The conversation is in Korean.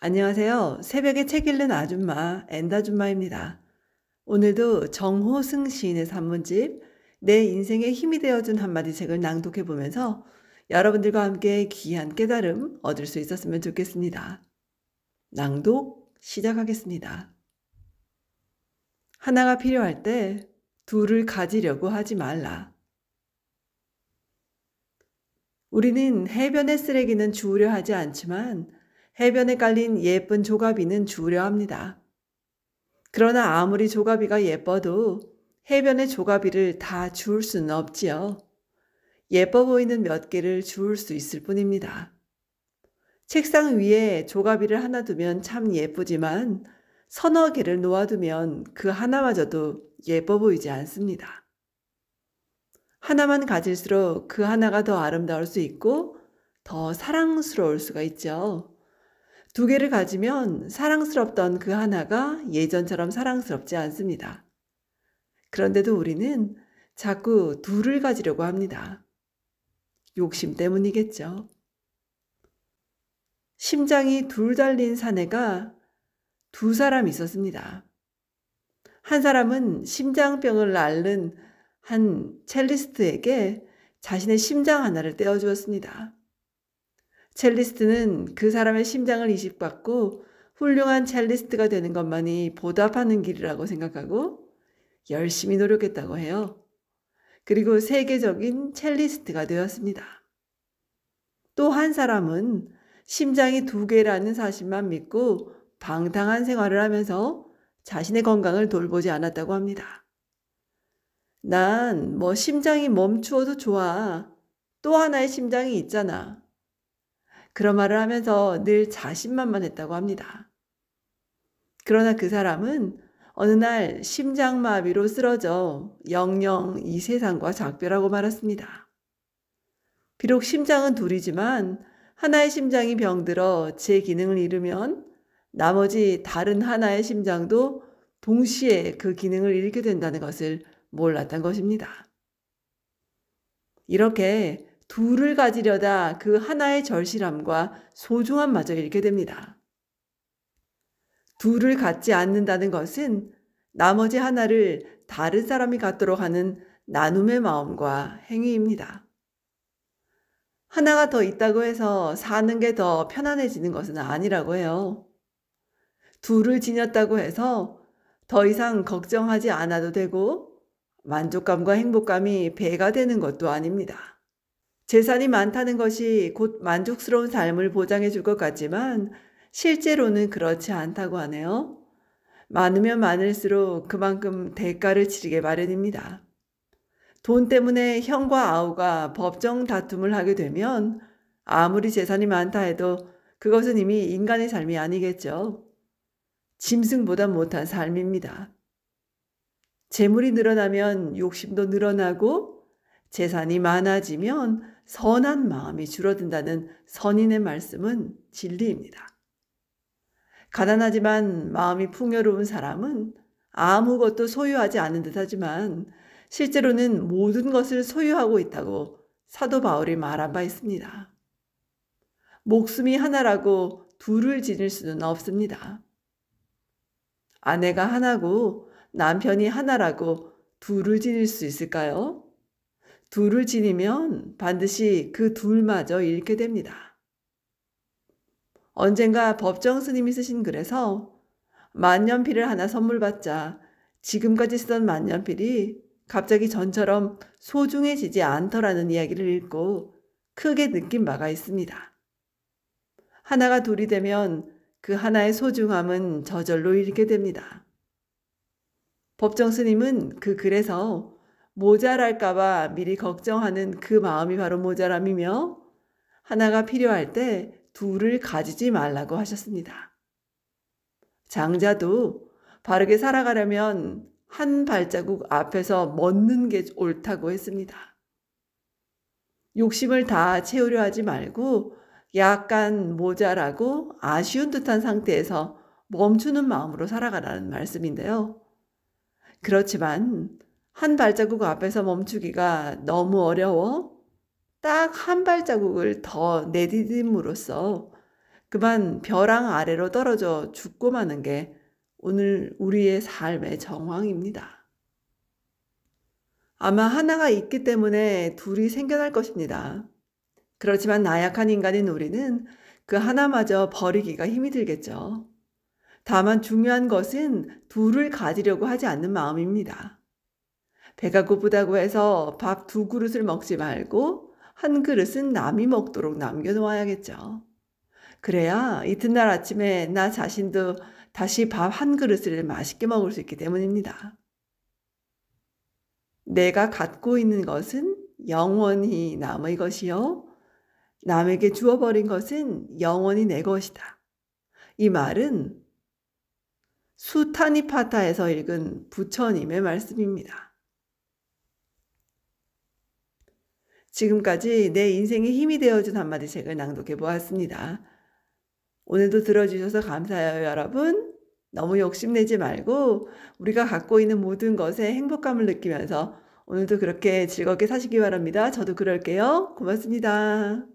안녕하세요. 새벽에 책 읽는 아줌마, 엔다줌마입니다. 오늘도 정호승 시인의 산문집, 내 인생에 힘이 되어준 한마디 책을 낭독해 보면서 여러분들과 함께 귀한 깨달음 얻을 수 있었으면 좋겠습니다. 낭독 시작하겠습니다. 하나가 필요할 때 둘을 가지려고 하지 말라. 우리는 해변의 쓰레기는 주우려 하지 않지만 해변에 깔린 예쁜 조가비는 주우려 합니다. 그러나 아무리 조가비가 예뻐도 해변의 조가비를 다 주울 수는 없지요. 예뻐 보이는 몇 개를 주울 수 있을 뿐입니다. 책상 위에 조가비를 하나 두면 참 예쁘지만 서너 개를 놓아두면 그 하나마저도 예뻐 보이지 않습니다. 하나만 가질수록 그 하나가 더 아름다울 수 있고 더 사랑스러울 수가 있죠. 두 개를 가지면 사랑스럽던 그 하나가 예전처럼 사랑스럽지 않습니다. 그런데도 우리는 자꾸 둘을 가지려고 합니다. 욕심 때문이겠죠. 심장이 둘 달린 사내가 두 사람 있었습니다. 한 사람은 심장병을 앓는 한 첼리스트에게 자신의 심장 하나를 떼어주었습니다. 첼리스트는 그 사람의 심장을 이식받고 훌륭한 첼리스트가 되는 것만이 보답하는 길이라고 생각하고 열심히 노력했다고 해요. 그리고 세계적인 첼리스트가 되었습니다. 또 한 사람은 심장이 두 개라는 사실만 믿고 방탕한 생활을 하면서 자신의 건강을 돌보지 않았다고 합니다. 난 심장이 멈추어도 좋아. 또 하나의 심장이 있잖아. 그런 말을 하면서 늘 자신만만했다고 합니다. 그러나 그 사람은 어느 날 심장마비로 쓰러져 영영 이 세상과 작별하고 말았습니다. 비록 심장은 둘이지만 하나의 심장이 병들어 제 기능을 잃으면 나머지 다른 하나의 심장도 동시에 그 기능을 잃게 된다는 것을 몰랐던 것입니다. 이렇게 둘을 가지려다 그 하나의 절실함과 소중함마저 잃게 됩니다. 둘을 갖지 않는다는 것은 나머지 하나를 다른 사람이 갖도록 하는 나눔의 마음과 행위입니다. 하나가 더 있다고 해서 사는 게 더 편안해지는 것은 아니라고 해요. 둘을 지녔다고 해서 더 이상 걱정하지 않아도 되고 만족감과 행복감이 배가 되는 것도 아닙니다. 재산이 많다는 것이 곧 만족스러운 삶을 보장해 줄 것 같지만 실제로는 그렇지 않다고 하네요. 많으면 많을수록 그만큼 대가를 치르게 마련입니다. 돈 때문에 형과 아우가 법정 다툼을 하게 되면 아무리 재산이 많다 해도 그것은 이미 인간의 삶이 아니겠죠. 짐승보다 못한 삶입니다. 재물이 늘어나면 욕심도 늘어나고 재산이 많아지면 선한 마음이 줄어든다는 선인의 말씀은 진리입니다. 가난하지만 마음이 풍요로운 사람은 아무것도 소유하지 않은 듯하지만 실제로는 모든 것을 소유하고 있다고 사도 바울이 말한 바 있습니다. 목숨이 하나라고 둘을 지닐 수는 없습니다. 아내가 하나고 남편이 하나라고 둘을 지닐 수 있을까요? 둘을 지니면 반드시 그 둘마저 잃게 됩니다. 언젠가 법정 스님이 쓰신 글에서 만년필을 하나 선물 받자 지금까지 쓰던 만년필이 갑자기 전처럼 소중해지지 않더라는 이야기를 읽고 크게 느낀 바가 있습니다. 하나가 둘이 되면 그 하나의 소중함은 저절로 잃게 됩니다. 법정 스님은 그 글에서 모자랄까봐 미리 걱정하는 그 마음이 바로 모자람이며 하나가 필요할 때 둘을 가지지 말라고 하셨습니다. 장자도 바르게 살아가려면 한 발자국 앞에서 멎는 게 옳다고 했습니다. 욕심을 다 채우려 하지 말고 약간 모자라고 아쉬운 듯한 상태에서 멈추는 마음으로 살아가라는 말씀인데요. 그렇지만 한 발자국 앞에서 멈추기가 너무 어려워 딱 한 발자국을 더 내디딤으로써 그만 벼랑 아래로 떨어져 죽고 마는 게 오늘 우리의 삶의 정황입니다. 아마 하나가 있기 때문에 둘이 생겨날 것입니다. 그렇지만 나약한 인간인 우리는 그 하나마저 버리기가 힘이 들겠죠. 다만 중요한 것은 둘을 가지려고 하지 않는 마음입니다. 배가 고프다고 해서 밥 2그릇을 먹지 말고 한 그릇은 남이 먹도록 남겨놓아야겠죠. 그래야 이튿날 아침에 나 자신도 다시 밥 한 그릇을 맛있게 먹을 수 있기 때문입니다. 내가 갖고 있는 것은 영원히 남의 것이요. 남에게 주어버린 것은 영원히 내 것이다. 이 말은 수타니파타에서 읽은 부처님의 말씀입니다. 지금까지 내 인생에 힘이 되어준 한마디 책을 낭독해 보았습니다. 오늘도 들어주셔서 감사해요, 여러분. 너무 욕심내지 말고 우리가 갖고 있는 모든 것에 행복감을 느끼면서 오늘도 그렇게 즐겁게 사시기 바랍니다. 저도 그럴게요. 고맙습니다.